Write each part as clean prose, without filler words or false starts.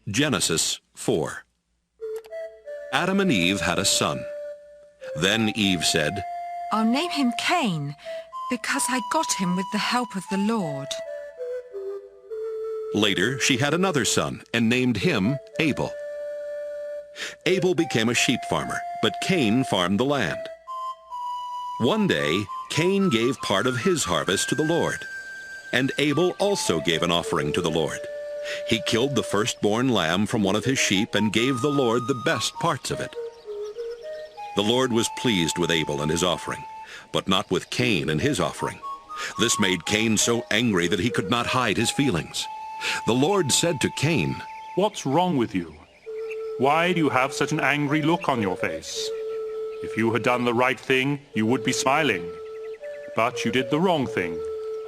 Genesis 4. Adam and Eve had a son. Then Eve said, I'll name him Cain, because I got him with the help of the Lord. Later she had another son and named him Abel. Abel became a sheep farmer, but Cain farmed the land. One day Cain gave part of his harvest to the Lord, and Abel also gave an offering to the Lord. He killed the firstborn lamb from one of his sheep and gave the Lord the best parts of it. The Lord was pleased with Abel and his offering, but not with Cain and his offering. This made Cain so angry that he could not hide his feelings. The Lord said to Cain, "What's wrong with you? Why do you have such an angry look on your face? If you had done the right thing, you would be smiling. But you did the wrong thing,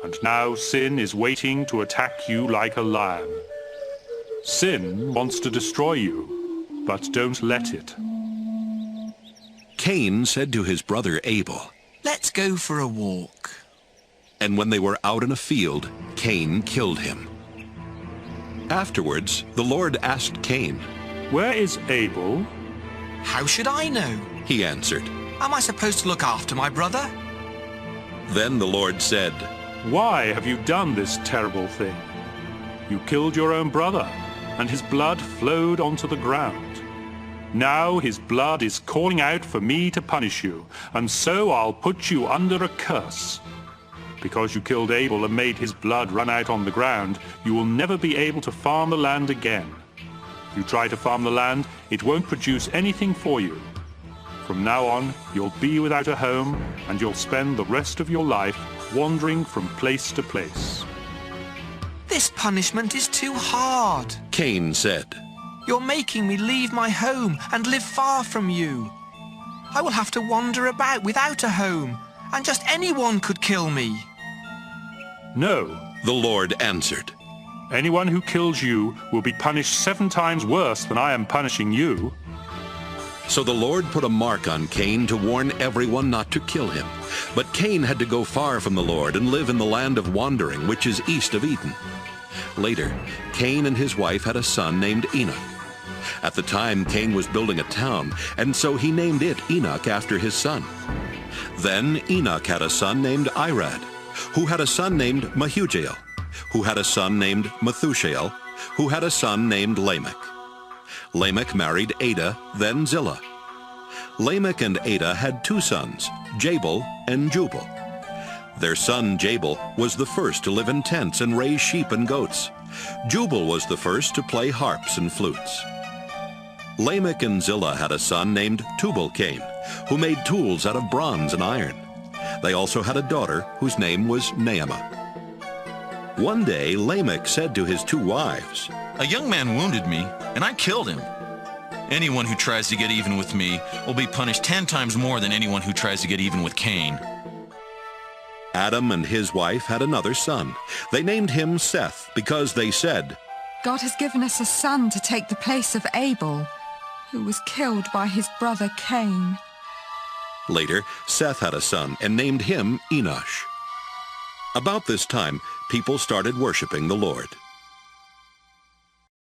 and now sin is waiting to attack you like a lion. Sin wants to destroy you, but don't let it." Cain said to his brother Abel, "Let's go for a walk." And when they were out in a field, Cain killed him. Afterwards, the Lord asked Cain, "Where is Abel?" "How should I know?" He answered. "Am I supposed to look after my brother?" Then the Lord said, "Why have you done this terrible thing? You killed your own brother, and his blood flowed onto the ground. Now his blood is calling out for me to punish you, and so I'll put you under a curse. Because you killed Abel and made his blood run out on the ground, you will never be able to farm the land again. If you try to farm the land, it won't produce anything for you. From now on, you'll be without a home, and you'll spend the rest of your life wandering from place to place." "This punishment is too hard," Cain said. "You're making me leave my home and live far from you. I will have to wander about without a home, and just anyone could kill me." "No," The Lord answered. "Anyone who kills you will be punished 7 times worse than I am punishing you." So the Lord put a mark on Cain to warn everyone not to kill him. But Cain had to go far from the Lord and live in the land of wandering, which is east of Eden. Later, Cain and his wife had a son named Enoch. At the time, Cain was building a town, and so he named it Enoch after his son. Then Enoch had a son named Irad, who had a son named Mehujael, who had a son named Methushael, who had a son named Lamech. Lamech married Adah, then Zillah. Lamech and Adah had 2 sons, Jabal and Jubal. Their son Jabal was the first to live in tents and raise sheep and goats. Jubal was the first to play harps and flutes. Lamech and Zillah had a son named Tubal-Cain, who made tools out of bronze and iron. They also had a daughter whose name was Naamah. One day Lamech said to his 2 wives, "A young man wounded me, and I killed him. Anyone who tries to get even with me will be punished 10 times more than anyone who tries to get even with Cain." Adam and his wife had another son. They named him Seth because they said, God has given us a son to take the place of Abel, who was killed by his brother Cain. Later, Seth had a son and named him Enosh. About this time, people started worshiping the Lord.